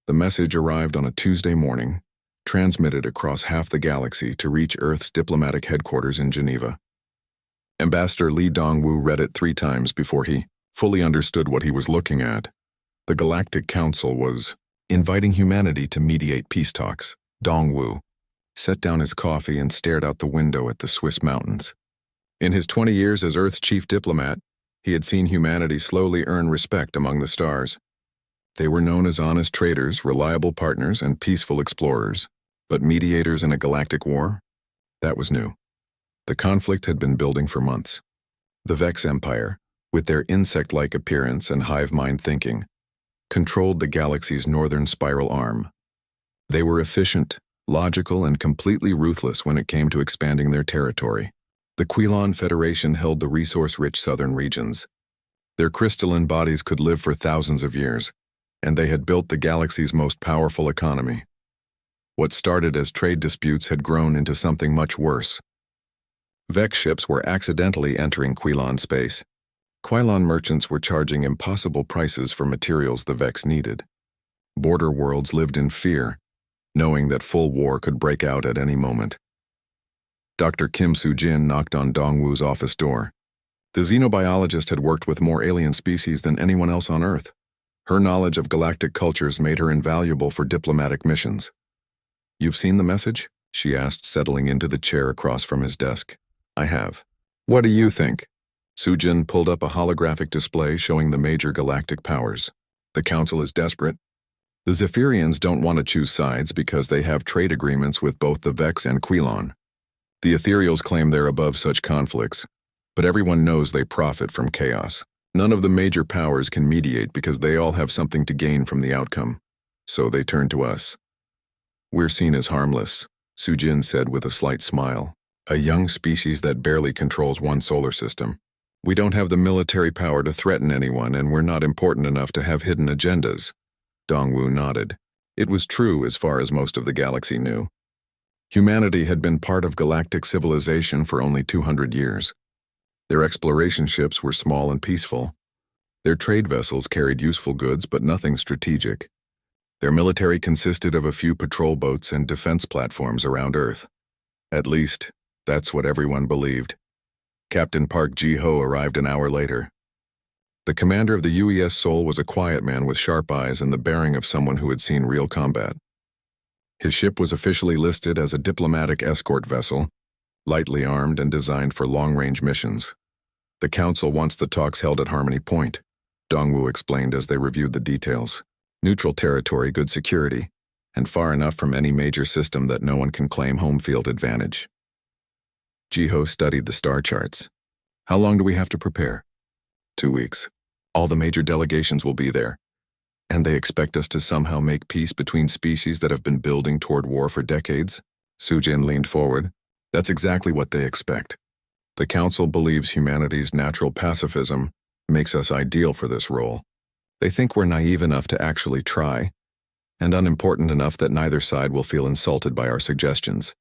The message arrived on a Tuesday morning, transmitted across half the galaxy to reach Earth's diplomatic headquarters in Geneva. Ambassador Li Dongwu read it 3 times before he fully understood what he was looking at. The Galactic Council was inviting humanity to mediate peace talks. Dongwu set down his coffee and stared out the window at the Swiss mountains. In his 20 years as Earth's chief diplomat, he had seen humanity slowly earn respect among the stars. They were known as honest traders, reliable partners, and peaceful explorers. But mediators in a galactic war? That was new. The conflict had been building for months. The Vex Empire, with their insect-like appearance and hive-mind thinking, controlled the galaxy's northern spiral arm. They were efficient, logical, and completely ruthless when it came to expanding their territory. The Quilon Federation held the resource-rich southern regions. Their crystalline bodies could live for thousands of years, and they had built the galaxy's most powerful economy. What started as trade disputes had grown into something much worse. Vex ships were accidentally entering Quilon space. Quilon merchants were charging impossible prices for materials the Vex needed. Border worlds lived in fear, knowing that full war could break out at any moment. Dr. Kim Soo-jin knocked on Dongwu's office door. The xenobiologist had worked with more alien species than anyone else on Earth. Her knowledge of galactic cultures made her invaluable for diplomatic missions. "You've seen the message?" she asked, settling into the chair across from his desk. "I have. What do you think?" Soo-jin pulled up a holographic display showing the major galactic powers. "The Council is desperate. The Zephyrians don't want to choose sides because they have trade agreements with both the Vex and Quilon. The Ethereals claim they're above such conflicts, but everyone knows they profit from chaos. None of the major powers can mediate because they all have something to gain from the outcome, so they turn to us. We're seen as harmless," Soo-jin said with a slight smile. "A young species that barely controls one solar system. We don't have the military power to threaten anyone, and we're not important enough to have hidden agendas." Dongwu nodded. It was true as far as most of the galaxy knew. Humanity had been part of galactic civilization for only 200 years. Their exploration ships were small and peaceful. Their trade vessels carried useful goods but nothing strategic. Their military consisted of a few patrol boats and defense platforms around Earth. At least, that's what everyone believed. Captain Park Ji-ho arrived an hour later. The commander of the UES Seoul was a quiet man with sharp eyes and the bearing of someone who had seen real combat. His ship was officially listed as a diplomatic escort vessel, lightly armed and designed for long-range missions. "The Council wants the talks held at Harmony Point," Dongwu explained as they reviewed the details. "Neutral territory, good security, and far enough from any major system that no one can claim home field advantage." Ji-ho studied the star charts. "How long do we have to prepare?" 2 weeks. All the major delegations will be there. And they expect us to somehow make peace between species that have been building toward war for decades? Soo-jin leaned forward. "That's exactly what they expect. The Council believes humanity's natural pacifism makes us ideal for this role. They think we're naive enough to actually try, and unimportant enough that neither side will feel insulted by our suggestions."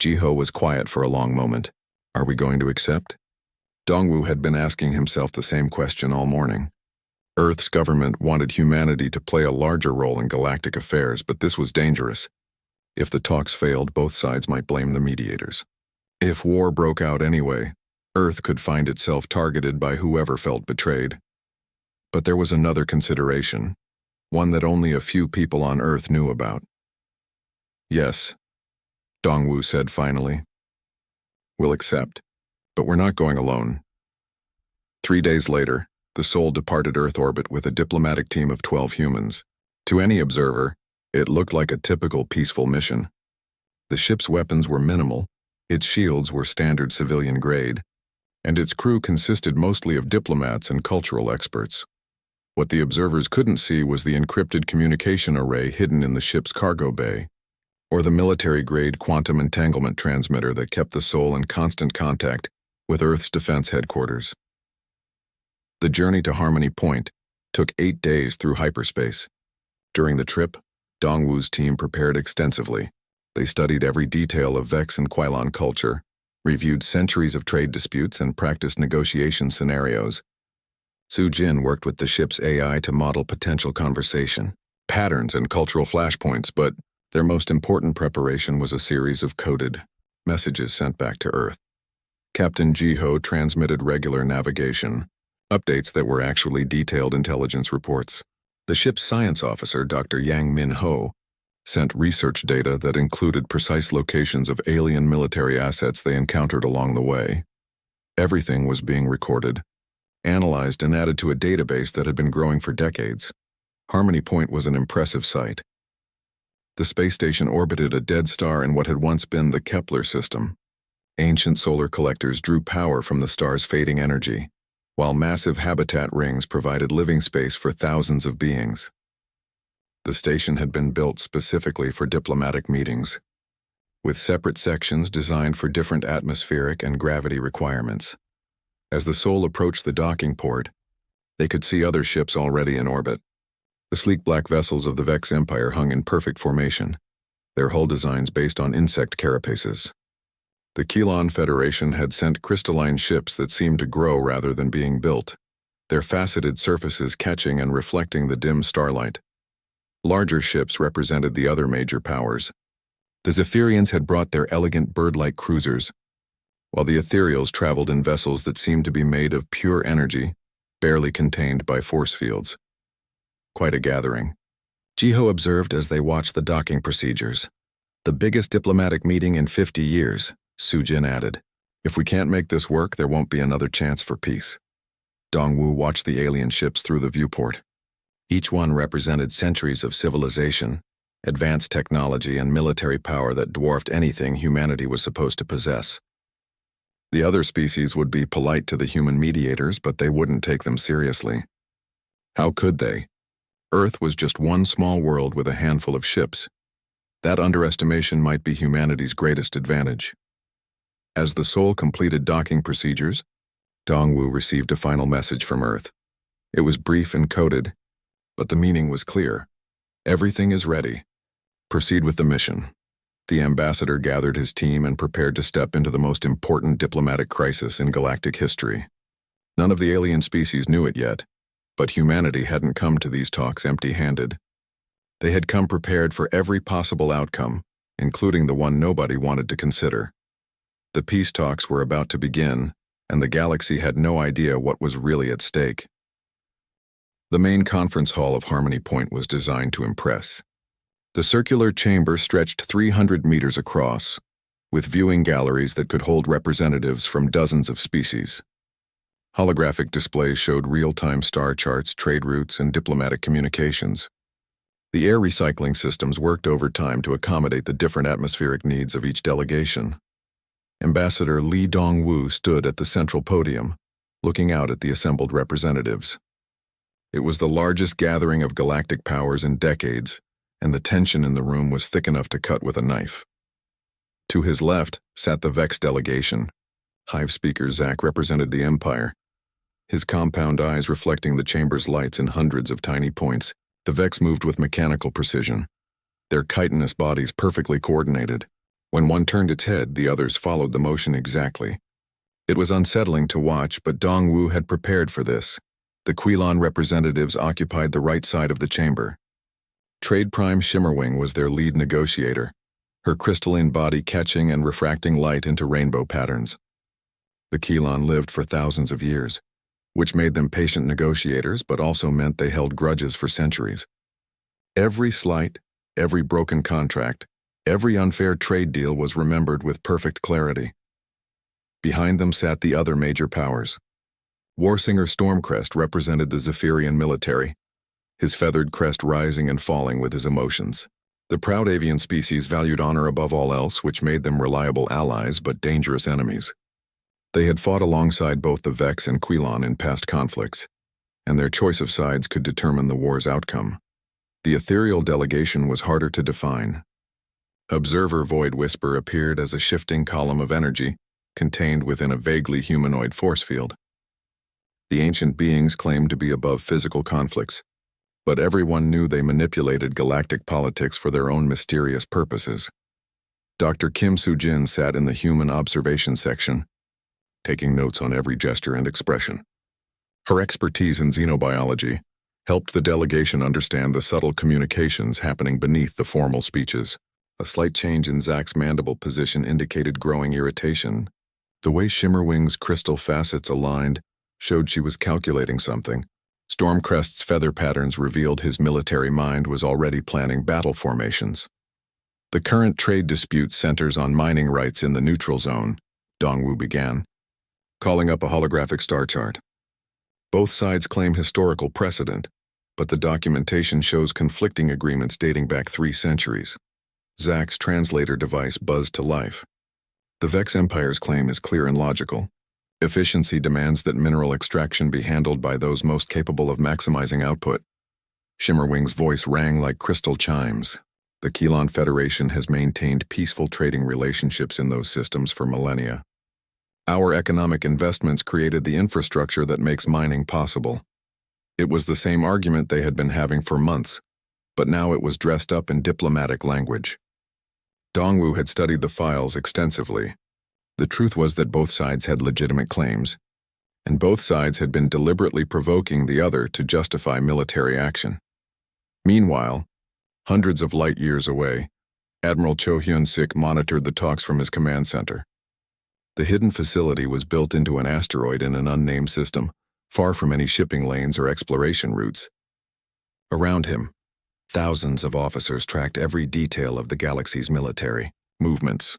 Ji-ho was quiet for a long moment. "Are we going to accept?" Dongwu had been asking himself the same question all morning. Earth's government wanted humanity to play a larger role in galactic affairs, but this was dangerous. If the talks failed, both sides might blame the mediators. If war broke out anyway, Earth could find itself targeted by whoever felt betrayed. But there was another consideration, one that only a few people on Earth knew about. "Yes," Dongwu said finally. "We'll accept, but we're not going alone." 3 days later, the Seoul departed Earth orbit with a diplomatic team of 12 humans. To any observer, it looked like a typical peaceful mission. The ship's weapons were minimal, its shields were standard civilian grade, and its crew consisted mostly of diplomats and cultural experts. What the observers couldn't see was the encrypted communication array hidden in the ship's cargo bay, or the military-grade quantum entanglement transmitter that kept the Seoul in constant contact with Earth's defense headquarters. The journey to Harmony Point took 8 days through hyperspace. During the trip, Dongwu's team prepared extensively. They studied every detail of Vex and Quilon culture, reviewed centuries of trade disputes, and practiced negotiation scenarios. Soo-jin worked with the ship's AI to model potential conversation. patterns and cultural flashpoints, but their most important preparation was a series of coded messages sent back to Earth. Captain Jiho transmitted regular navigation, updates that were actually detailed intelligence reports. The ship's science officer, Dr. Yang Min Ho, sent research data that included precise locations of alien military assets they encountered along the way. Everything was being recorded, analyzed, and added to a database that had been growing for decades. Harmony Point was an impressive sight. The space station orbited a dead star in what had once been the Kepler system. Ancient solar collectors drew power from the star's fading energy, while massive habitat rings provided living space for thousands of beings. The station had been built specifically for diplomatic meetings, with separate sections designed for different atmospheric and gravity requirements. As the Sol approached the docking port, they could see other ships already in orbit. The sleek black vessels of the Vex Empire hung in perfect formation, their hull designs based on insect carapaces. The Kelon Federation had sent crystalline ships that seemed to grow rather than being built, their faceted surfaces catching and reflecting the dim starlight. Larger ships represented the other major powers. The Zephyrians had brought their elegant bird-like cruisers, while the Ethereals traveled in vessels that seemed to be made of pure energy, barely contained by force fields. Quite a gathering. Jiho observed as they watched the docking procedures. The biggest diplomatic meeting in 50 years, Sujin added. If we can't make this work, there won't be another chance for peace. Dongwu watched the alien ships through the viewport. Each one represented centuries of civilization, advanced technology, and military power that dwarfed anything humanity was supposed to possess. The other species would be polite to the human mediators, but they wouldn't take them seriously. How could they? Earth was just one small world with a handful of ships. That underestimation might be humanity's greatest advantage. As the Sol completed docking procedures, Dongwu received a final message from Earth. It was brief and coded, but the meaning was clear. Everything is ready. Proceed with the mission. The ambassador gathered his team and prepared to step into the most important diplomatic crisis in galactic history. None of the alien species knew it yet, but humanity hadn't come to these talks empty-handed. They had come prepared for every possible outcome, including the one nobody wanted to consider. The peace talks were about to begin, and the galaxy had no idea what was really at stake. The main conference hall of Harmony Point was designed to impress. The circular chamber stretched 300 meters across, with viewing galleries that could hold representatives from dozens of species. Holographic displays showed real-time star charts, trade routes, and diplomatic communications. The air recycling systems worked overtime to accommodate the different atmospheric needs of each delegation. Ambassador Li Dongwu stood at the central podium, looking out at the assembled representatives. It was the largest gathering of galactic powers in decades, and the tension in the room was thick enough to cut with a knife. To his left sat the Vex delegation. Hive Speaker Zach represented the Empire. His compound eyes reflecting the chamber's lights in hundreds of tiny points, the Vex moved with mechanical precision, their chitinous bodies perfectly coordinated. When one turned its head, the others followed the motion exactly. It was unsettling to watch, but Dongwu had prepared for this. The Quelon representatives occupied the right side of the chamber. Trade Prime Shimmerwing was their lead negotiator, her crystalline body catching and refracting light into rainbow patterns. The Quelon lived for thousands of years, which made them patient negotiators, but also meant they held grudges for centuries. Every slight, every broken contract, every unfair trade deal was remembered with perfect clarity. Behind them sat the other major powers. Warsinger Stormcrest represented the Zephyrian military, his feathered crest rising and falling with his emotions. The proud avian species valued honor above all else, which made them reliable allies but dangerous enemies. They had fought alongside both the Vex and Quelon in past conflicts, and their choice of sides could determine the war's outcome. The ethereal delegation was harder to define. Observer Void Whisper appeared as a shifting column of energy, contained within a vaguely humanoid force field. The ancient beings claimed to be above physical conflicts, but everyone knew they manipulated galactic politics for their own mysterious purposes. Dr. Kim Soo-jin sat in the human observation section, taking notes on every gesture and expression. Her expertise in xenobiology, helped the delegation understand the subtle communications happening beneath the formal speeches. A slight change in Zach's mandible position indicated growing irritation. The way Shimmerwing's crystal facets aligned showed she was calculating something. Stormcrest's feather patterns revealed his military mind was already planning battle formations. The current trade dispute centers on mining rights in the neutral zone, Dongwu began, calling up a holographic star chart. Both sides claim historical precedent, but the documentation shows conflicting agreements dating back 3 centuries. Zach's translator device buzzed to life. The Vex Empire's claim is clear and logical. Efficiency demands that mineral extraction be handled by those most capable of maximizing output. Shimmerwing's voice rang like crystal chimes. The Kelon Federation has maintained peaceful trading relationships in those systems for millennia. Our economic investments created the infrastructure that makes mining possible. It was the same argument they had been having for months, but now it was dressed up in diplomatic language. Dongwu had studied the files extensively. The truth was that both sides had legitimate claims, and both sides had been deliberately provoking the other to justify military action. Meanwhile, hundreds of light years away, Admiral Cho Hyun-sik monitored the talks from his command center. The hidden facility was built into an asteroid in an unnamed system, far from any shipping lanes or exploration routes. Around him, thousands of officers tracked every detail of the galaxy's military movements.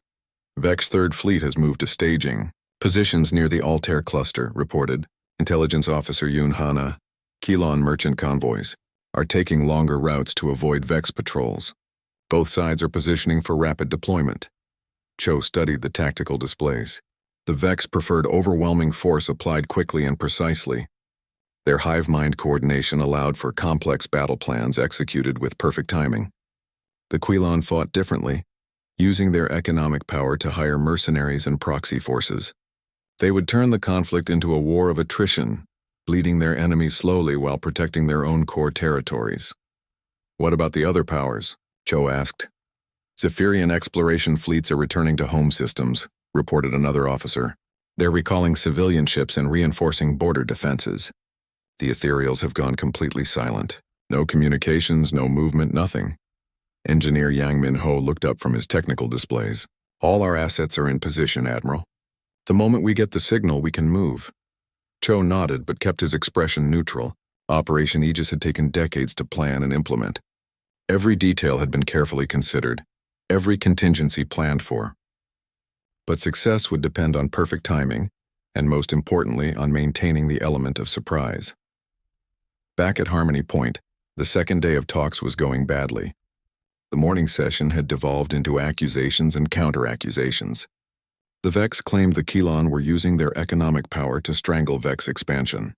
Vex 3rd Fleet has moved to staging positions near the Altair cluster, reported. Intelligence Officer Yoon Hana, Kelon merchant convoys are taking longer routes to avoid Vex patrols. Both sides are positioning for rapid deployment. Cho studied the tactical displays. The Vex preferred overwhelming force applied quickly and precisely. Their hive-mind coordination allowed for complex battle plans executed with perfect timing. The Quelon fought differently, using their economic power to hire mercenaries and proxy forces. They would turn the conflict into a war of attrition, bleeding their enemies slowly while protecting their own core territories. What about the other powers? Cho asked. Zephyrian exploration fleets are returning to home systems, reported another officer. They're recalling civilian ships and reinforcing border defenses. The ethereals have gone completely silent. No communications, no movement, nothing. Engineer Yang Min-ho looked up from his technical displays. All our assets are in position, Admiral. The moment we get the signal, we can move. Cho nodded but kept his expression neutral. Operation Aegis had taken decades to plan and implement. Every detail had been carefully considered, every contingency planned for. But success would depend on perfect timing, and most importantly, on maintaining the element of surprise. Back at Harmony Point, the second day of talks was going badly. The morning session had devolved into accusations and counter-accusations. The Vex claimed the Kelon were using their economic power to strangle Vex expansion.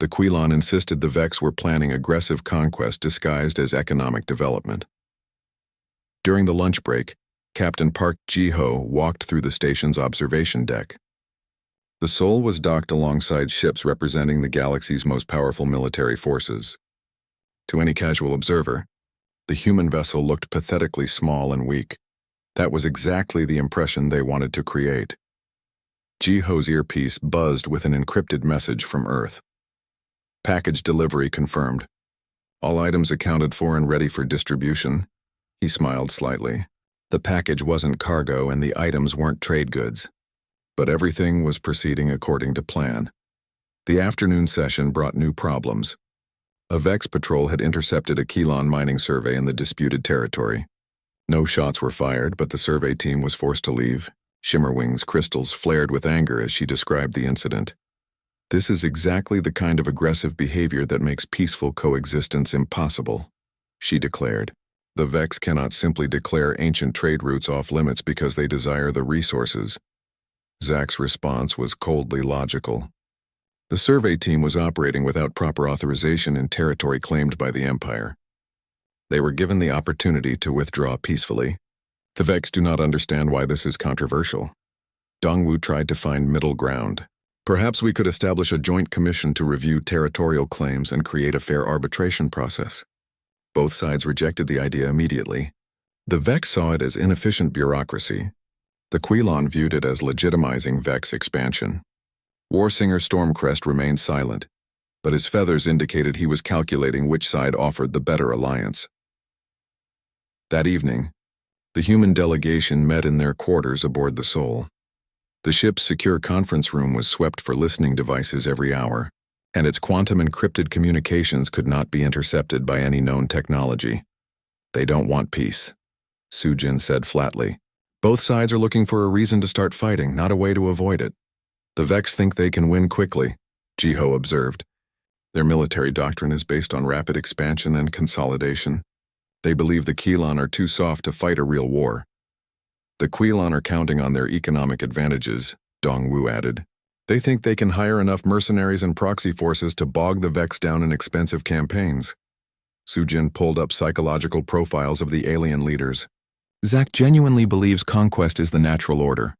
The Quelon insisted the Vex were planning aggressive conquest disguised as economic development. During the lunch break, Captain Park Ji-ho walked through the station's observation deck. The Sol was docked alongside ships representing the galaxy's most powerful military forces. To any casual observer, the human vessel looked pathetically small and weak. That was exactly the impression they wanted to create. Ji-ho's earpiece buzzed with an encrypted message from Earth. Package delivery confirmed. All items accounted for and ready for distribution. He smiled slightly. The package wasn't cargo and the items weren't trade goods. But everything was proceeding according to plan. The afternoon session brought new problems. A Vex patrol had intercepted a Kelon mining survey in the disputed territory. No shots were fired, but the survey team was forced to leave. Shimmerwing's crystals flared with anger as she described the incident. This is exactly the kind of aggressive behavior that makes peaceful coexistence impossible, she declared. The Vex cannot simply declare ancient trade routes off limits because they desire the resources. Zach's response was coldly logical. The survey team was operating without proper authorization in territory claimed by the Empire. They were given the opportunity to withdraw peacefully. The Vex do not understand why this is controversial. Dongwu tried to find middle ground. Perhaps we could establish a joint commission to review territorial claims and create a fair arbitration process. Both sides rejected the idea immediately. The Vex saw it as inefficient bureaucracy. The Quelon viewed it as legitimizing Vex expansion. Warsinger Stormcrest remained silent, but his feathers indicated he was calculating which side offered the better alliance. That evening, the human delegation met in their quarters aboard the Soul. The ship's secure conference room was swept for listening devices every hour, and its quantum-encrypted communications could not be intercepted by any known technology. "They don't want peace," Sujin said flatly. "Both sides are looking for a reason to start fighting, not a way to avoid it. The Vex think they can win quickly," Jiho observed. "Their military doctrine is based on rapid expansion and consolidation. They believe the Keelan are too soft to fight a real war. The Keelan are counting on their economic advantages," Dongwu added. "They think they can hire enough mercenaries and proxy forces to bog the Vex down in expensive campaigns." Sujin pulled up psychological profiles of the alien leaders. "Zack genuinely believes conquest is the natural order.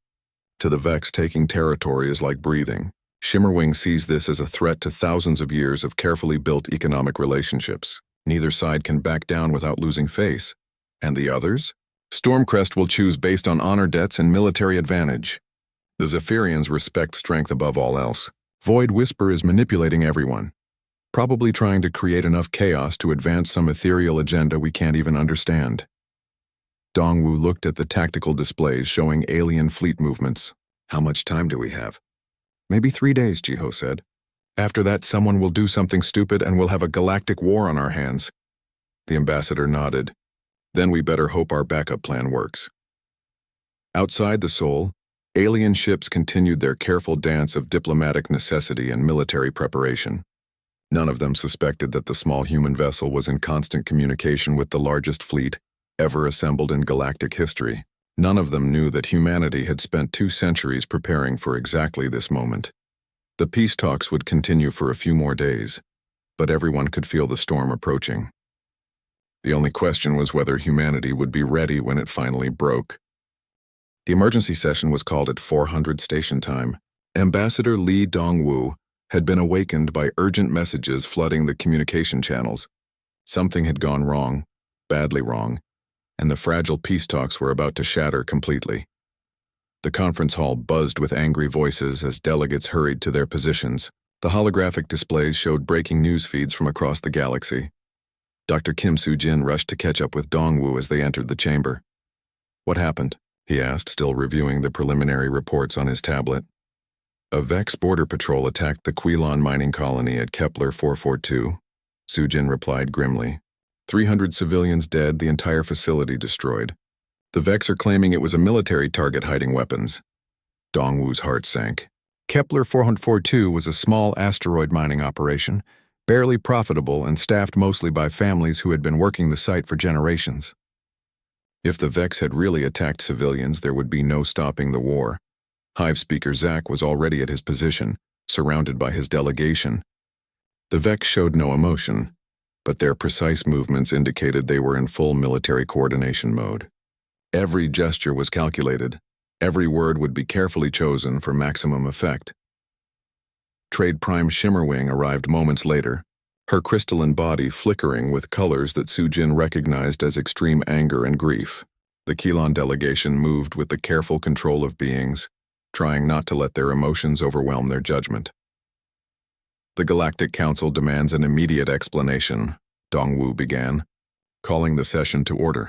To the Vex, taking territory is like breathing. Shimmerwing sees this as a threat to thousands of years of carefully built economic relationships. Neither side can back down without losing face. And the others? Stormcrest will choose based on honor debts and military advantage. The Zephyrians respect strength above all else. Void Whisper is manipulating everyone, probably trying to create enough chaos to advance some ethereal agenda we can't even understand." Dongwu looked at the tactical displays showing alien fleet movements. "How much time do we have?" "Maybe 3 days," Jiho said. "After that, someone will do something stupid and we'll have a galactic war on our hands." The ambassador nodded. "Then we better hope our backup plan works." Outside the Soul, alien ships continued their careful dance of diplomatic necessity and military preparation. None of them suspected that the small human vessel was in constant communication with the largest fleet ever assembled in galactic history. None of them knew that humanity had spent 2 centuries preparing for exactly this moment. The peace talks would continue for a few more days, but everyone could feel the storm approaching. The only question was whether humanity would be ready when it finally broke. The emergency session was called at 400 station time. Ambassador Lee Dongwu had been awakened by urgent messages flooding the communication channels. Something had gone wrong, badly wrong, and the fragile peace talks were about to shatter completely. The conference hall buzzed with angry voices as delegates hurried to their positions. The holographic displays showed breaking news feeds from across the galaxy. Dr. Kim Soo-jin rushed to catch up with Dongwu as they entered the chamber. "What happened?" he asked, still reviewing the preliminary reports on his tablet. "A Vex border patrol attacked the Quilon mining colony at Kepler 442, Soo-jin replied grimly. 300 civilians dead, the entire facility destroyed. The Vex are claiming it was a military target hiding weapons." Dongwu's heart sank. Kepler 442 was a small asteroid mining operation, barely profitable and staffed mostly by families who had been working the site for generations. If the Vex had really attacked civilians, there would be no stopping the war. Hive Speaker Zack was already at his position, surrounded by his delegation. The Vex showed no emotion, but their precise movements indicated they were in full military coordination mode. Every gesture was calculated. Every word would be carefully chosen for maximum effect. Trade Prime Shimmerwing arrived moments later, her crystalline body flickering with colors that Soo-jin recognized as extreme anger and grief. The Keelan delegation moved with the careful control of beings, trying not to let their emotions overwhelm their judgment. "The Galactic Council demands an immediate explanation," Dongwu began, calling the session to order.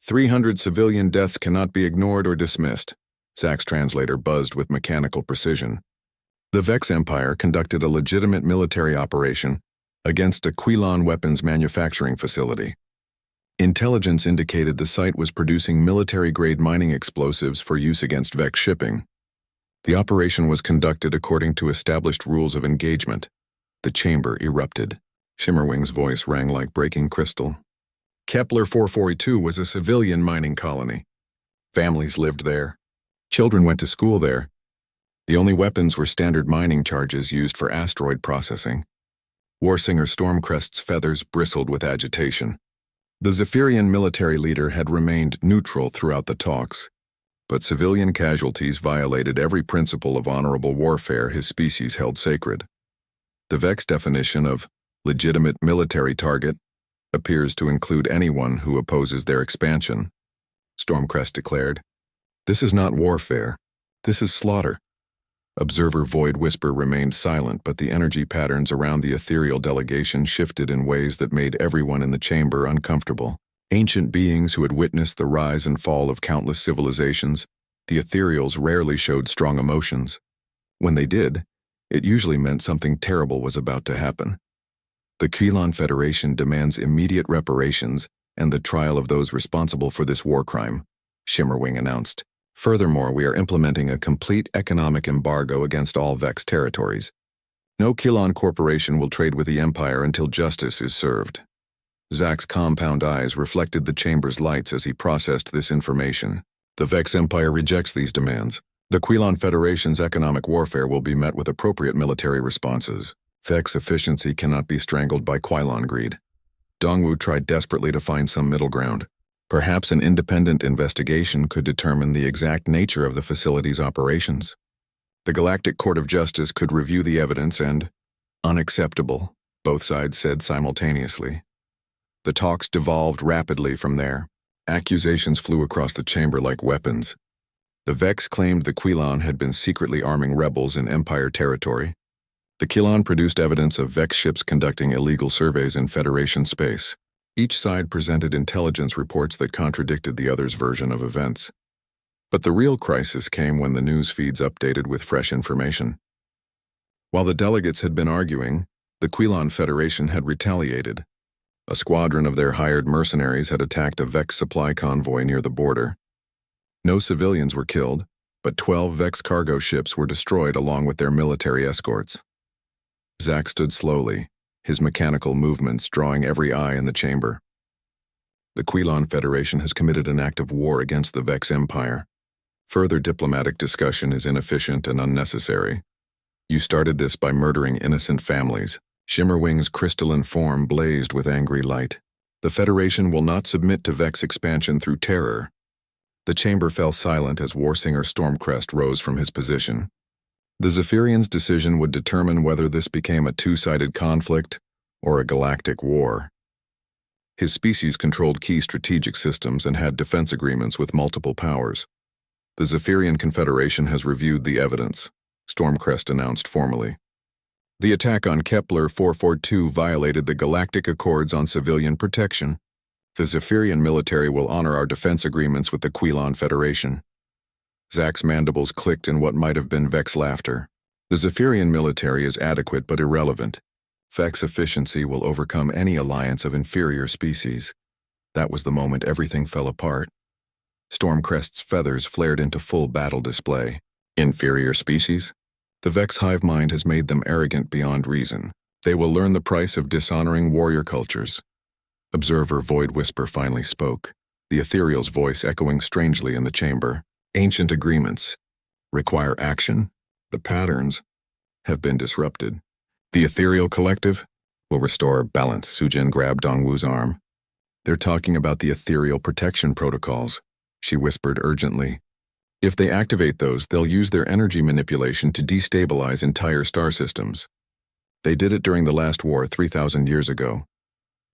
300 civilian deaths cannot be ignored or dismissed," Zack's translator buzzed with mechanical precision. "The Vex Empire conducted a legitimate military operation against a Quilon weapons manufacturing facility. Intelligence indicated the site was producing military-grade mining explosives for use against Vex shipping. The operation was conducted according to established rules of engagement." The chamber erupted. Shimmerwing's voice rang like breaking crystal. "Kepler 442 was a civilian mining colony. Families lived there. Children went to school there. The only weapons were standard mining charges used for asteroid processing." Warsinger Stormcrest's feathers bristled with agitation. The Zephyrian military leader had remained neutral throughout the talks, but civilian casualties violated every principle of honorable warfare his species held sacred. The Vex definition of legitimate military target appears to include anyone who opposes their expansion, Stormcrest declared. "This is not warfare. This is slaughter. Observer Void Whisper remained silent, but the energy patterns around the ethereal delegation shifted in ways that made everyone in the chamber uncomfortable. Ancient beings who had witnessed the rise and fall of countless civilizations, the ethereals rarely showed strong emotions. When they did, it usually meant something terrible was about to happen. The Quelon Federation demands immediate reparations and the trial of those responsible for this war crime, Shimmerwing announced. Furthermore, we are implementing a complete economic embargo against all Vex territories. No Quelon corporation will trade with the Empire until justice is served. Zack's compound eyes reflected the chamber's lights as he processed this information. The Vex Empire rejects these demands. The Quelon Federation's economic warfare will be met with appropriate military responses. Vex efficiency cannot be strangled by Quelon greed. Dongwu tried desperately to find some middle ground. Perhaps an independent investigation could determine the exact nature of the facility's operations. The Galactic Court of Justice could review the evidence and... Unacceptable, both sides said simultaneously. The talks devolved rapidly from there. Accusations flew across the chamber like weapons. The Vex claimed the Quelon had been secretly arming rebels in Empire territory. The Quelon produced evidence of Vex ships conducting illegal surveys in Federation space. Each side presented intelligence reports that contradicted the other's version of events. But the real crisis came when the news feeds updated with fresh information. While the delegates had been arguing, the Quelon Federation had retaliated. A squadron of their hired mercenaries had attacked a Vex supply convoy near the border. No civilians were killed, but 12 Vex cargo ships were destroyed along with their military escorts. Zack stood slowly, his mechanical movements drawing every eye in the chamber. The Quelon Federation has committed an act of war against the Vex Empire. Further diplomatic discussion is inefficient and unnecessary. You started this by murdering innocent families. Shimmerwing's crystalline form blazed with angry light. The Federation will not submit to Vex expansion through terror. The chamber fell silent as Warsinger Stormcrest rose from his position. The Zephyrian's decision would determine whether this became a two-sided conflict or a galactic war. His species controlled key strategic systems and had defense agreements with multiple powers. The Zephyrian Confederation has reviewed the evidence, Stormcrest announced formally. The attack on Kepler 442 violated the Galactic Accords on Civilian Protection. The Zephyrian military will honor our defense agreements with the Quelon Federation. Zack's mandibles clicked in what might have been Vex laughter. The Zephyrian military is adequate but irrelevant. Vex efficiency will overcome any alliance of inferior species. That was the moment everything fell apart. Stormcrest's feathers flared into full battle display. Inferior species? The Vex hive mind has made them arrogant beyond reason. They will learn the price of dishonoring warrior cultures. Observer Void Whisper finally spoke, the ethereal's voice echoing strangely in the chamber. Ancient agreements require action. The patterns have been disrupted. The ethereal collective will restore balance. Sujin grabbed Dongwu's arm. They're talking about the ethereal protection protocols, she whispered urgently. If they activate those, they'll use their energy manipulation to destabilize entire star systems. They did it during the last war 3,000 years ago.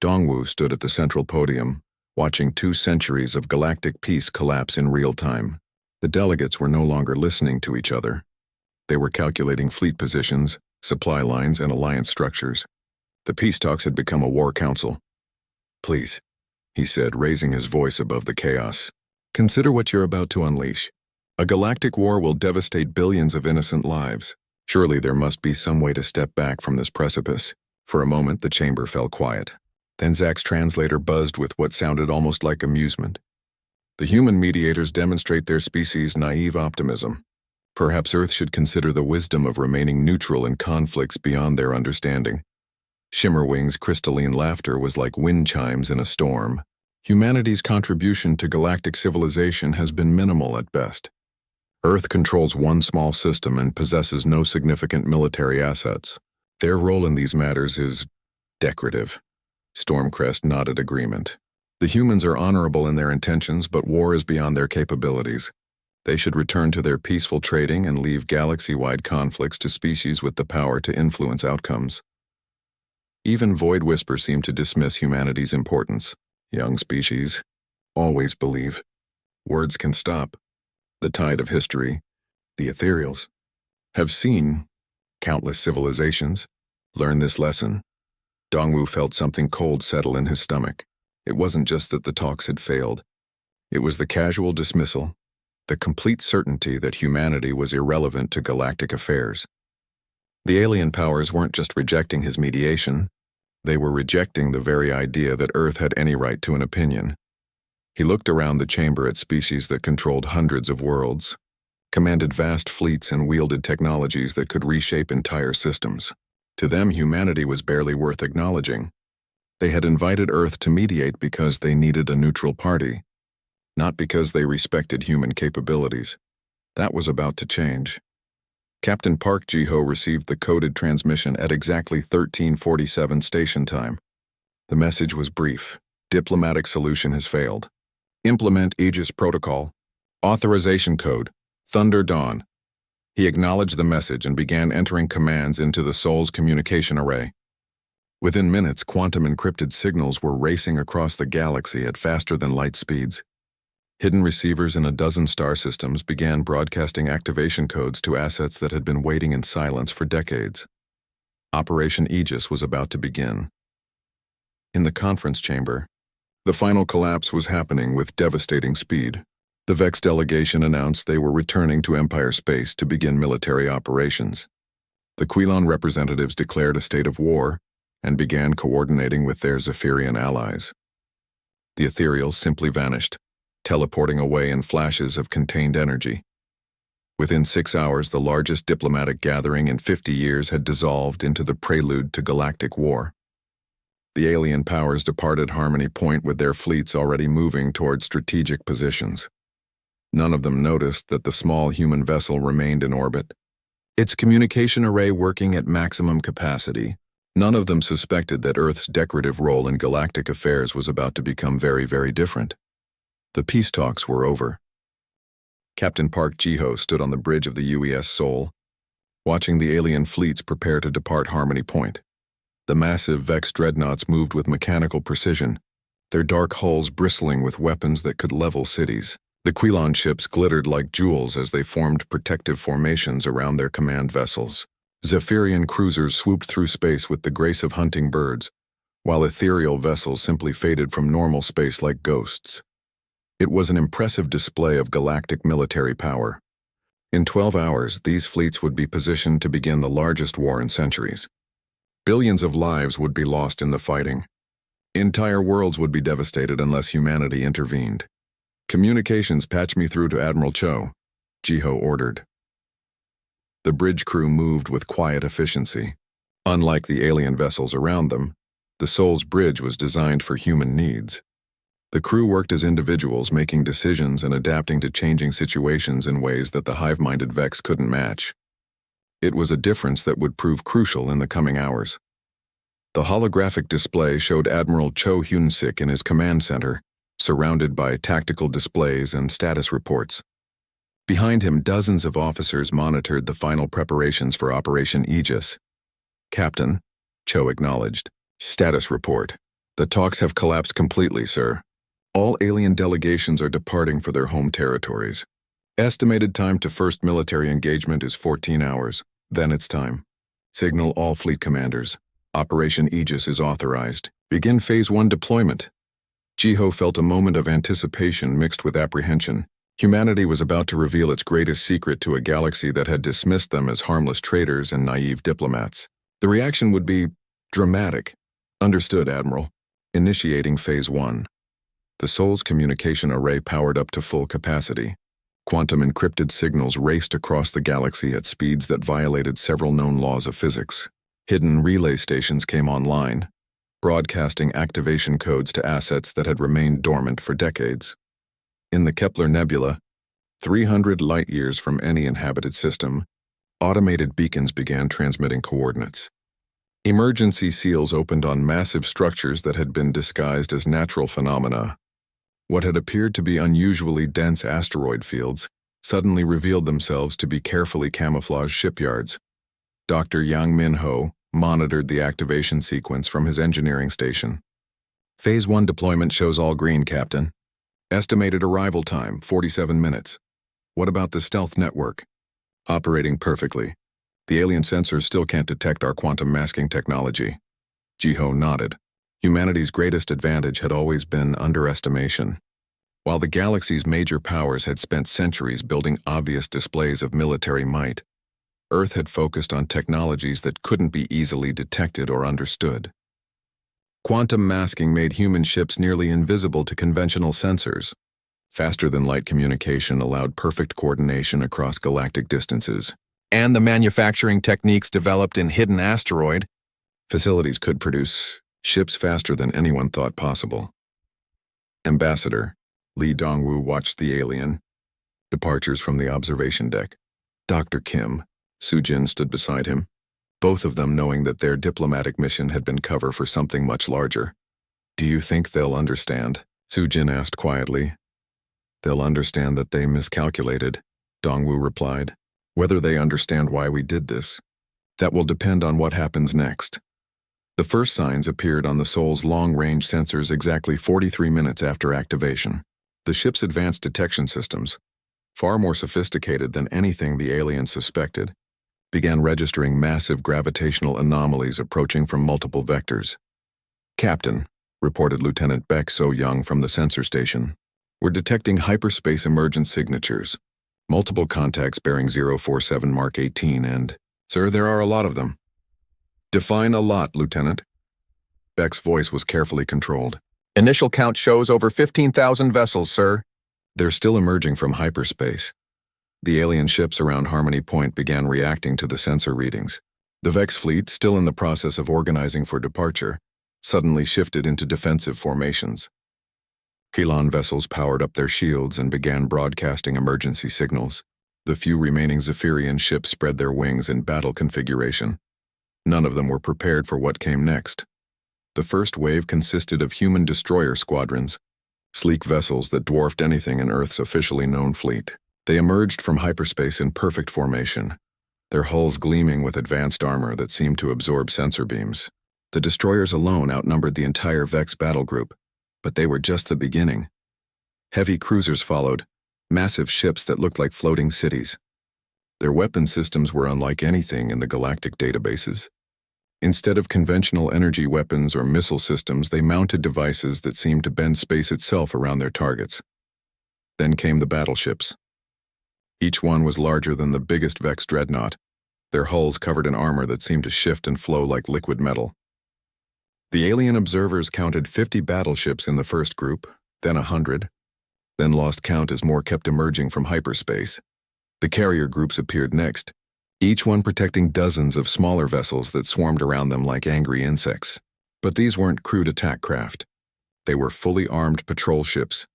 Dongwu stood at the central podium, watching 2 centuries of galactic peace collapse in real time. The delegates were no longer listening to each other. They were calculating fleet positions, supply lines, and alliance structures. The peace talks had become a war council. Please, he said, raising his voice above the chaos. Consider what you're about to unleash. A galactic war will devastate billions of innocent lives. Surely there must be some way to step back from this precipice. For a moment, the chamber fell quiet. Then Zack's translator buzzed with what sounded almost like amusement. The human mediators demonstrate their species' naive optimism. Perhaps Earth should consider the wisdom of remaining neutral in conflicts beyond their understanding. Shimmerwing's crystalline laughter was like wind chimes in a storm. Humanity's contribution to galactic civilization has been minimal at best. Earth controls one small system and possesses no significant military assets. Their role in these matters is decorative. Stormcrest nodded agreement. The humans are honorable in their intentions, but war is beyond their capabilities. They should return to their peaceful trading and leave galaxy-wide conflicts to species with the power to influence outcomes. Even Void Whisper seemed to dismiss humanity's importance. Young species always believe. Words can stop. The tide of history, the ethereals. have seen countless civilizations. Learn this lesson. Dongwu felt something cold settle in his stomach. It wasn't just that the talks had failed. It was the casual dismissal, the complete certainty that humanity was irrelevant to galactic affairs. The alien powers weren't just rejecting his mediation, they were rejecting the very idea that Earth had any right to an opinion. He looked around the chamber at species that controlled hundreds of worlds, commanded vast fleets and wielded technologies that could reshape entire systems. To them, humanity was barely worth acknowledging. They had invited Earth to mediate because they needed a neutral party, not because they respected human capabilities. That was about to change. Captain Park Ji-ho received the coded transmission at exactly 1347 station time. The message was brief. Diplomatic solution has failed. Implement Aegis Protocol. Authorization code. Thunder Dawn. He acknowledged the message and began entering commands into the Soul's communication array. Within minutes, quantum-encrypted signals were racing across the galaxy at faster-than-light speeds. Hidden receivers in a dozen star systems began broadcasting activation codes to assets that had been waiting in silence for decades. Operation Aegis was about to begin. In the conference chamber, the final collapse was happening with devastating speed. The Vex delegation announced they were returning to Empire space to begin military operations. The Quilon representatives declared a state of war and began coordinating with their Zephyrian allies. The ethereals simply vanished, teleporting away in flashes of contained energy. Within 6 hours, the largest diplomatic gathering in 50 years had dissolved into the prelude to galactic war. The alien powers departed Harmony Point with their fleets already moving toward strategic positions. None of them noticed that the small human vessel remained in orbit, its communication array working at maximum capacity. None of them suspected that Earth's decorative role in galactic affairs was about to become very, very different. The peace talks were over. Captain Park Ji-ho stood on the bridge of the UES Seoul, watching the alien fleets prepare to depart Harmony Point. The massive Vex dreadnoughts moved with mechanical precision, their dark hulls bristling with weapons that could level cities. The Quilon ships glittered like jewels as they formed protective formations around their command vessels. Zephyrian cruisers swooped through space with the grace of hunting birds, while ethereal vessels simply faded from normal space like ghosts. It was an impressive display of galactic military power. In 12 hours, these fleets would be positioned to begin the largest war in centuries. Billions of lives would be lost in the fighting. Entire worlds would be devastated unless humanity intervened. "Communications, patch me through to Admiral Cho," Ji-ho ordered. The bridge crew moved with quiet efficiency. Unlike the alien vessels around them, the Soul's bridge was designed for human needs. The crew worked as individuals, making decisions and adapting to changing situations in ways that the hive-minded Vex couldn't match. It was a difference that would prove crucial in the coming hours. The holographic display showed Admiral Cho Hyun-sik in his command center, surrounded by tactical displays and status reports. Behind him, dozens of officers monitored the final preparations for Operation Aegis. "Captain," Cho acknowledged. "Status report. The talks have collapsed completely, sir. All alien delegations are departing for their home territories. Estimated time to first military engagement is 14 hours. Then it's time. Signal all fleet commanders. Operation Aegis is authorized. Begin Phase 1 deployment." Ji-ho felt a moment of anticipation mixed with apprehension. Humanity was about to reveal its greatest secret to a galaxy that had dismissed them as harmless traitors and naive diplomats. The reaction would be dramatic. "Understood, Admiral. Initiating Phase 1. The Soul's communication array powered up to full capacity. Quantum-encrypted signals raced across the galaxy at speeds that violated several known laws of physics. Hidden relay stations came online, broadcasting activation codes to assets that had remained dormant for decades. In the Kepler Nebula, 300 light-years from any inhabited system, automated beacons began transmitting coordinates. Emergency seals opened on massive structures that had been disguised as natural phenomena. What had appeared to be unusually dense asteroid fields suddenly revealed themselves to be carefully camouflaged shipyards. Dr. Yang Min-ho monitored the activation sequence from his engineering station. "Phase 1 deployment shows all green, Captain. Estimated arrival time, 47 minutes. What about the stealth network?" "Operating perfectly. The alien sensors still can't detect our quantum masking technology. Jiho nodded. Humanity's greatest advantage had always been underestimation. While the galaxy's major powers had spent centuries building obvious displays of military might, Earth had focused on technologies that couldn't be easily detected or understood. Quantum masking made human ships nearly invisible to conventional sensors. Faster-than-light communication allowed perfect coordination across galactic distances. And the manufacturing techniques developed in hidden asteroid facilities could produce ships faster than anyone thought possible. Ambassador Lee Dongwoo watched the alien departures from the observation deck. Dr. Kim, Sujin stood beside him, both of them knowing that their diplomatic mission had been cover for something much larger. Do you think they'll understand? Sujin asked quietly. They'll understand that they miscalculated, Dongwoo replied. Whether they understand why we did this, that will depend on what happens next. The first signs appeared on the Sol's long-range sensors exactly 43 minutes after activation. The ship's advanced detection systems, far more sophisticated than anything the aliens suspected, began registering massive gravitational anomalies approaching from multiple vectors. Captain, reported Lieutenant Beck So-young from the sensor station, we're detecting hyperspace emergence signatures, multiple contacts bearing 047 Mark 18 and, sir, there are a lot of them. Define a lot, Lieutenant. Beck's voice was carefully controlled. Initial count shows over 15,000 vessels, sir. They're still emerging from hyperspace. The alien ships around Harmony Point began reacting to the sensor readings. The Vex fleet, still in the process of organizing for departure, suddenly shifted into defensive formations. Kelon vessels powered up their shields and began broadcasting emergency signals. The few remaining Zephyrian ships spread their wings in battle configuration. None of them were prepared for what came next. The first wave consisted of human destroyer squadrons, sleek vessels that dwarfed anything in Earth's officially known fleet. They emerged from hyperspace in perfect formation, their hulls gleaming with advanced armor that seemed to absorb sensor beams. The destroyers alone outnumbered the entire Vex battle group, but they were just the beginning. Heavy cruisers followed, massive ships that looked like floating cities. Their weapon systems were unlike anything in the galactic databases. Instead of conventional energy weapons or missile systems, they mounted devices that seemed to bend space itself around their targets. Then came the battleships. Each one was larger than the biggest Vex dreadnought, their hulls covered in armor that seemed to shift and flow like liquid metal. The alien observers counted 50 battleships in the first group, then 100, then lost count as more kept emerging from hyperspace. The carrier groups appeared next, each one protecting dozens of smaller vessels that swarmed around them like angry insects. But these weren't crewed attack craft. They were fully armed patrol ships,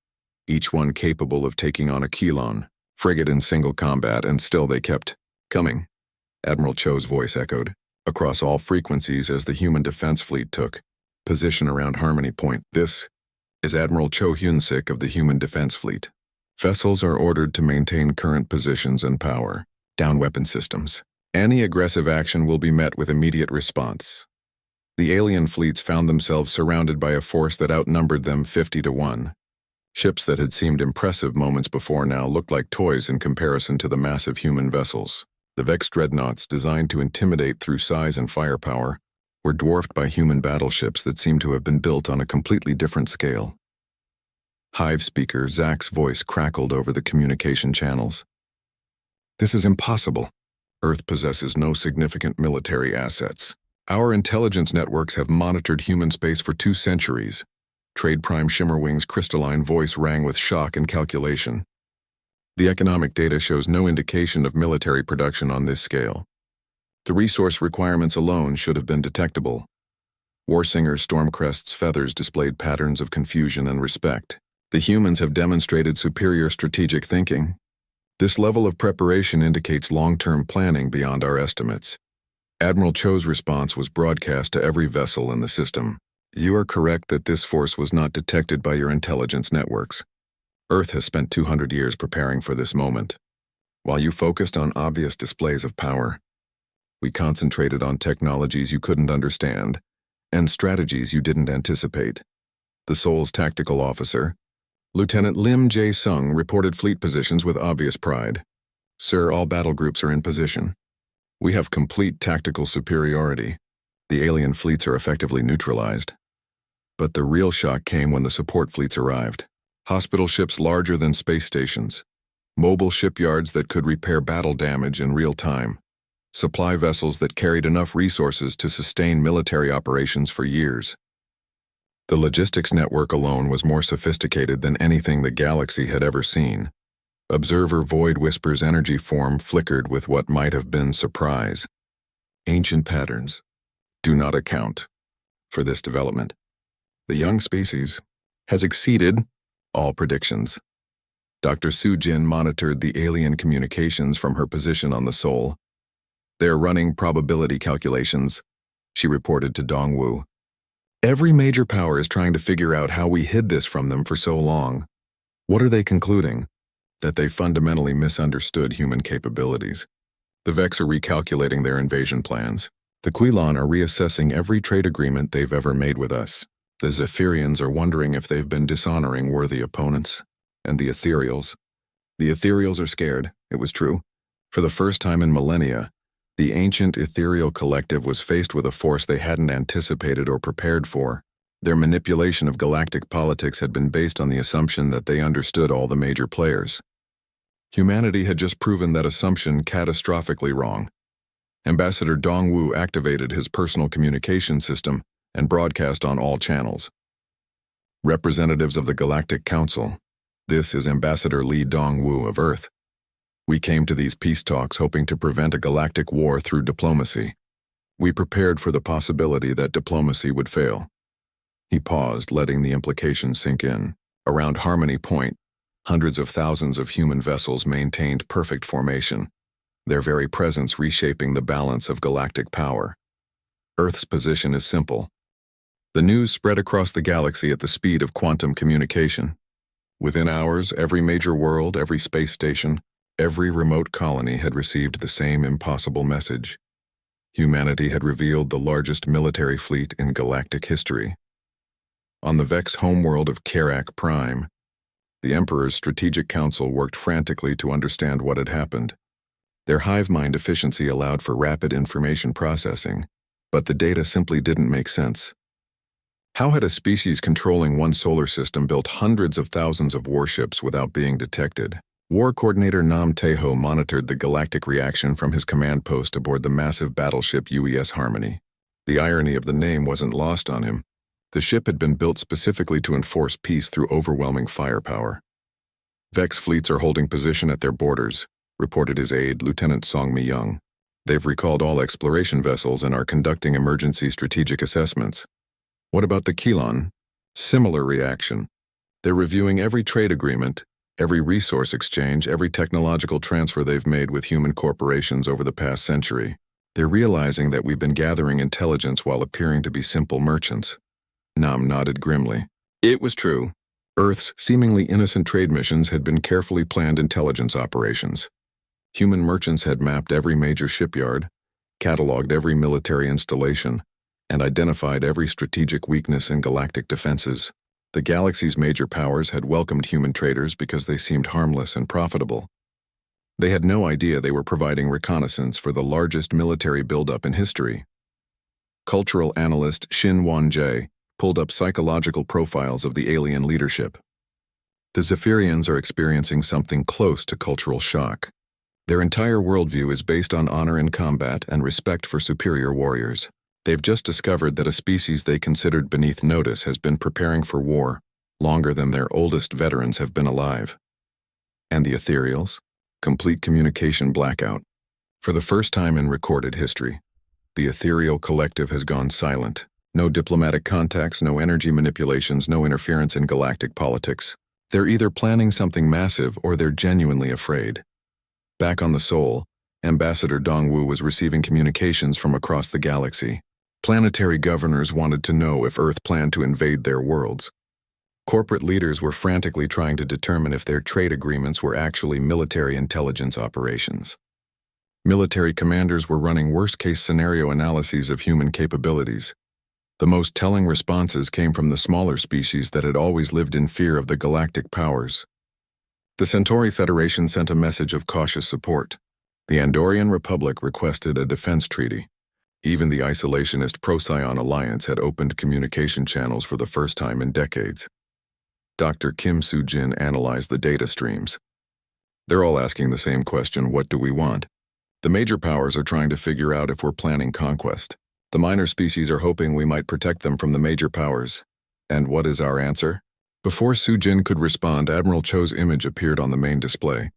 each one capable of taking on a Kelon frigate in single combat, and still they kept coming. Admiral Cho's voice echoed across all frequencies as the human defense fleet took position around Harmony Point. This is Admiral Cho Hyun-sik of the Human Defense Fleet. Vessels are ordered to maintain current positions and power down weapon systems. Any aggressive action will be met with immediate response. The alien fleets found themselves surrounded by a force that outnumbered them 50-1. Ships that had seemed impressive moments before now looked like toys in comparison to the massive human vessels. The Vex dreadnoughts, designed to intimidate through size and firepower, were dwarfed by human battleships that seemed to have been built on a completely different scale. Hive speaker Zach's voice crackled over the communication channels. This is impossible. Earth possesses no significant military assets. Our intelligence networks have monitored human space for 2 centuries. Trade Prime Shimmerwing's crystalline voice rang with shock and calculation. The economic data shows no indication of military production on this scale. The resource requirements alone should have been detectable. Warsinger Stormcrest's feathers displayed patterns of confusion and respect. The humans have demonstrated superior strategic thinking. This level of preparation indicates long-term planning beyond our estimates. Admiral Cho's response was broadcast to every vessel in the system. You are correct that this force was not detected by your intelligence networks. Earth has spent 200 years preparing for this moment. While you focused on obvious displays of power, we concentrated on technologies you couldn't understand and strategies you didn't anticipate. The Sol's tactical officer, Lieutenant Lim Jae-sung, reported fleet positions with obvious pride. Sir, all battle groups are in position. We have complete tactical superiority. The alien fleets are effectively neutralized. But the real shock came when the support fleets arrived. Hospital ships larger than space stations. Mobile shipyards that could repair battle damage in real time. Supply vessels that carried enough resources to sustain military operations for years. The logistics network alone was more sophisticated than anything the galaxy had ever seen. Observer Void Whisper's energy form flickered with what might have been surprise. Ancient patterns do not account for this development. The young species has exceeded all predictions. Dr. Su Jin monitored the alien communications from her position on the Sol. They're running probability calculations, she reported to Dongwu. Every major power is trying to figure out how we hid this from them for so long. What are they concluding? That they fundamentally misunderstood human capabilities. The Vex are recalculating their invasion plans. The Quilon are reassessing every trade agreement they've ever made with us. The Zephyrians are wondering if they've been dishonoring worthy opponents. And the Ethereals. The Ethereals are scared, it was true. For the first time in millennia, the ancient ethereal collective was faced with a force they hadn't anticipated or prepared for. Their manipulation of galactic politics had been based on the assumption that they understood all the major players. Humanity had just proven that assumption catastrophically wrong. Ambassador Dongwu activated his personal communication system and broadcast on all channels. Representatives of the Galactic Council, this is Ambassador Li Dongwu of Earth. We came to these peace talks hoping to prevent a galactic war through diplomacy. We prepared for the possibility that diplomacy would fail. He paused, letting the implication sink in. Around Harmony Point, hundreds of thousands of human vessels maintained perfect formation, their very presence reshaping the balance of galactic power. Earth's position is simple. The news spread across the galaxy at the speed of quantum communication. Within hours, every major world, every space station, every remote colony had received the same impossible message. Humanity had revealed the largest military fleet in galactic history. On the Vex homeworld of Karak Prime, the Emperor's strategic council worked frantically to understand what had happened. Their hive mind efficiency allowed for rapid information processing, but the data simply didn't make sense. How had a species controlling one solar system built hundreds of thousands of warships without being detected? War Coordinator Nam Teho monitored the galactic reaction from his command post aboard the massive battleship UES Harmony. The irony of the name wasn't lost on him. The ship had been built specifically to enforce peace through overwhelming firepower. Vex fleets are holding position at their borders, reported his aide, Lieutenant Song Mi-young. They've recalled all exploration vessels and are conducting emergency strategic assessments. What about the Quilon? Similar reaction. They're reviewing every trade agreement, every resource exchange, every technological transfer they've made with human corporations over the past century. They're realizing that we've been gathering intelligence while appearing to be simple merchants. Nam nodded grimly. It was true. Earth's seemingly innocent trade missions had been carefully planned intelligence operations. Human merchants had mapped every major shipyard, cataloged every military installation, and identified every strategic weakness in galactic defenses. The galaxy's major powers had welcomed human traders because they seemed harmless and profitable. They had no idea they were providing reconnaissance for the largest military buildup in history. Cultural analyst Shin Wan-jae pulled up psychological profiles of the alien leadership. The Zephyrians are experiencing something close to cultural shock. Their entire worldview is based on honor in combat and respect for superior warriors. They've just discovered that a species they considered beneath notice has been preparing for war longer than their oldest veterans have been alive. And the Ethereals? Complete communication blackout. For the first time in recorded history, the ethereal collective has gone silent. No diplomatic contacts, no energy manipulations, no interference in galactic politics. They're either planning something massive or they're genuinely afraid. Back on the Sol, Ambassador Dongwu was receiving communications from across the galaxy. Planetary governors wanted to know if Earth planned to invade their worlds. Corporate leaders were frantically trying to determine if their trade agreements were actually military intelligence operations. Military commanders were running worst-case scenario analyses of human capabilities. The most telling responses came from the smaller species that had always lived in fear of the galactic powers. The Centauri Federation sent a message of cautious support. The Andorian Republic requested a defense treaty. Even the isolationist Procyon Alliance had opened communication channels for the first time in decades. Dr. Kim Soo-jin analyzed the data streams. They're all asking the same question: what do we want? The major powers are trying to figure out if we're planning conquest. The minor species are hoping we might protect them from the major powers. And what is our answer? Before Soo-jin could respond, Admiral Cho's image appeared on the main display.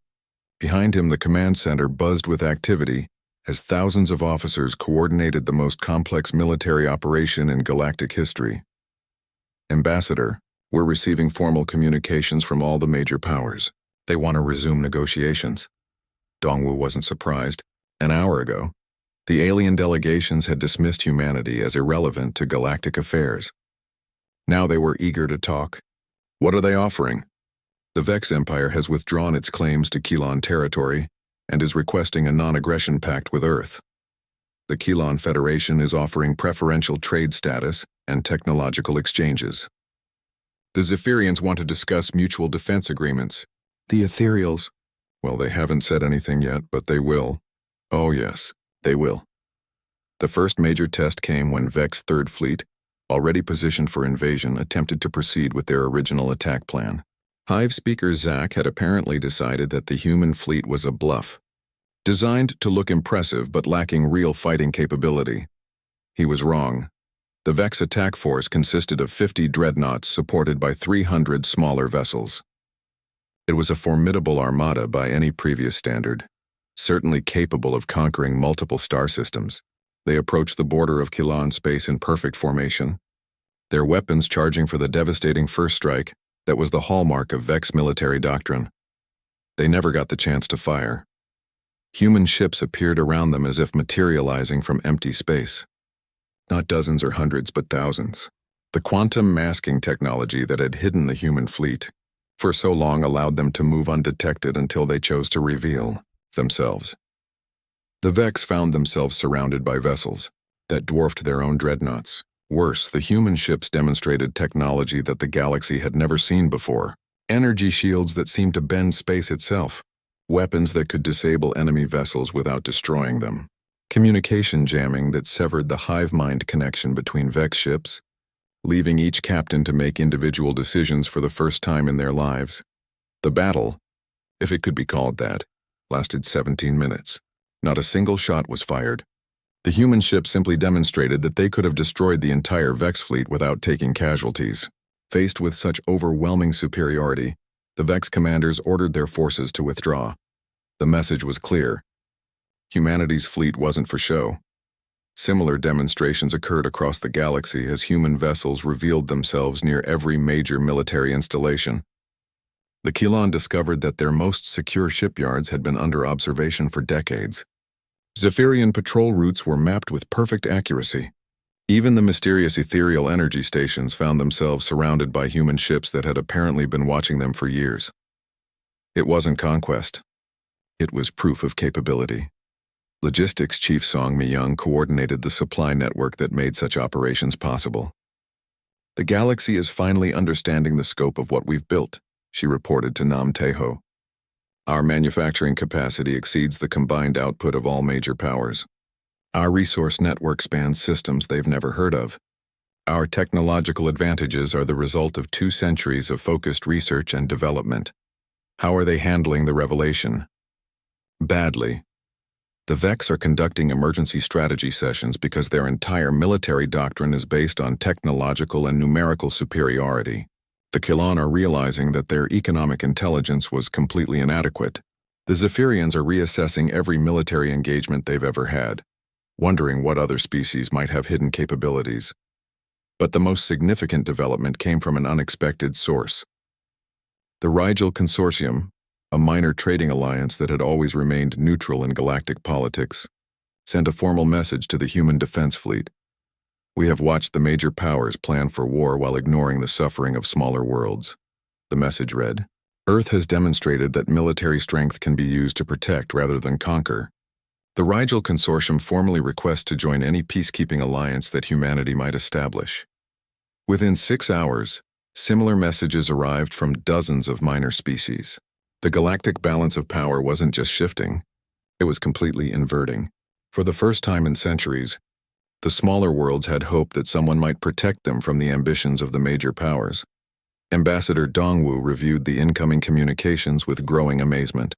Behind him, the command center buzzed with activity as thousands of officers coordinated the most complex military operation in galactic history. Ambassador, we're receiving formal communications from all the major powers. They want to resume negotiations. Dongwu wasn't surprised. An hour ago, the alien delegations had dismissed humanity as irrelevant to galactic affairs. Now they were eager to talk. What are they offering? The Vex Empire has withdrawn its claims to Kilon territory and is requesting a non-aggression pact with Earth. The Kilon Federation is offering preferential trade status and technological exchanges. The Zephyrians want to discuss mutual defense agreements. The Ethereals, well, they haven't said anything yet, but they will. Oh yes, they will. The first major test came when Vex's Third Fleet, already positioned for invasion, attempted to proceed with their original attack plan. Hive speaker Zach had apparently decided that the human fleet was a bluff, designed to look impressive but lacking real fighting capability. He was wrong. The Vex attack force consisted of 50 dreadnoughts supported by 300 smaller vessels. It was a formidable armada by any previous standard, certainly capable of conquering multiple star systems. They approached the border of Kilon space in perfect formation, their weapons charging for the devastating first strike that was the hallmark of Vex military doctrine. They never got the chance to fire. Human ships appeared around them as if materializing from empty space. Not dozens or hundreds, but thousands. The quantum masking technology that had hidden the human fleet for so long allowed them to move undetected until they chose to reveal themselves. The Vex found themselves surrounded by vessels that dwarfed their own dreadnoughts. Worse, the human ships demonstrated technology that the galaxy had never seen before. Energy shields that seemed to bend space itself. Weapons that could disable enemy vessels without destroying them. Communication jamming that severed the hive mind connection between Vex ships, leaving each captain to make individual decisions for the first time in their lives. The battle, if it could be called that, lasted 17 minutes. Not a single shot was fired. The human ship simply demonstrated that they could have destroyed the entire Vex fleet without taking casualties. Faced with such overwhelming superiority, the Vex commanders ordered their forces to withdraw. The message was clear. Humanity's fleet wasn't for show. Similar demonstrations occurred across the galaxy as human vessels revealed themselves near every major military installation. The Kilon discovered that their most secure shipyards had been under observation for decades. Zephyrian patrol routes were mapped with perfect accuracy. Even the mysterious ethereal energy stations found themselves surrounded by human ships that had apparently been watching them for years. It wasn't conquest. It was proof of capability. Logistics Chief Song Mi-young coordinated the supply network that made such operations possible. The galaxy is finally understanding the scope of what we've built, she reported to Nam Taeho. Our manufacturing capacity exceeds the combined output of all major powers. Our resource network spans systems they've never heard of. Our technological advantages are the result of 2 centuries of focused research and development. How are they handling the revelation? Badly. The Vex are conducting emergency strategy sessions because their entire military doctrine is based on technological and numerical superiority. The Kilon are realizing that their economic intelligence was completely inadequate. The Zephyrians are reassessing every military engagement they've ever had, wondering what other species might have hidden capabilities. But the most significant development came from an unexpected source. The Rigel Consortium, a minor trading alliance that had always remained neutral in galactic politics, sent a formal message to the human defense fleet. We have watched the major powers plan for war while ignoring the suffering of smaller worlds. The message read, Earth has demonstrated that military strength can be used to protect rather than conquer. The Rigel Consortium formally requests to join any peacekeeping alliance that humanity might establish. Within 6 hours, similar messages arrived from dozens of minor species. The galactic balance of power wasn't just shifting, It was completely inverting. For the first time in centuries, the smaller worlds had hope that someone might protect them from the ambitions of the major powers. Ambassador Dongwu reviewed the incoming communications with growing amazement.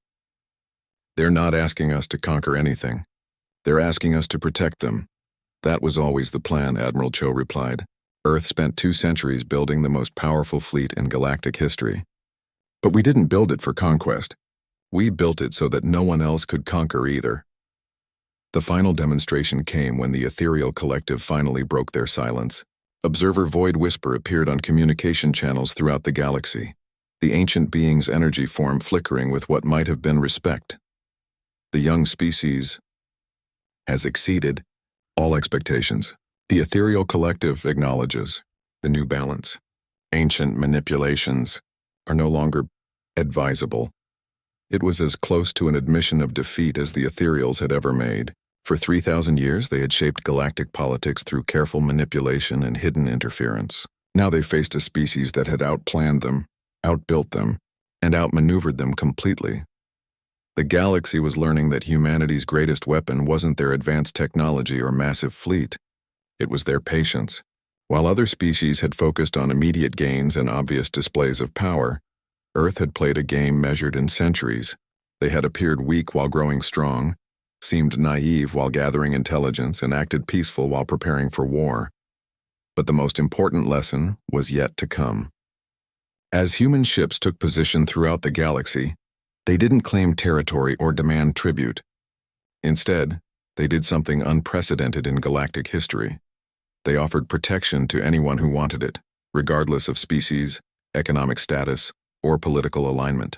"They're not asking us to conquer anything. They're asking us to protect them." "That was always the plan," Admiral Cho replied. "Earth spent 2 centuries building the most powerful fleet in galactic history. But we didn't build it for conquest. We built it so that no one else could conquer either." The final demonstration came when the ethereal collective finally broke their silence. Observer Void Whisper appeared on communication channels throughout the galaxy, the ancient being's energy form flickering with what might have been respect. "The young species has exceeded all expectations. The ethereal collective acknowledges the new balance. Ancient manipulations are no longer advisable." It was as close to an admission of defeat as the ethereals had ever made. For 3,000 years, they had shaped galactic politics through careful manipulation and hidden interference. Now they faced a species that had outplanned them, outbuilt them, and outmaneuvered them completely. The galaxy was learning that humanity's greatest weapon wasn't their advanced technology or massive fleet. It was their patience. While other species had focused on immediate gains and obvious displays of power, Earth had played a game measured in centuries. They had appeared weak while growing strong, seemed naive while gathering intelligence, and acted peaceful while preparing for war. But the most important lesson was yet to come. As human ships took position throughout the galaxy, they didn't claim territory or demand tribute. Instead, they did something unprecedented in galactic history. They offered protection to anyone who wanted it, regardless of species, economic status, or political alignment.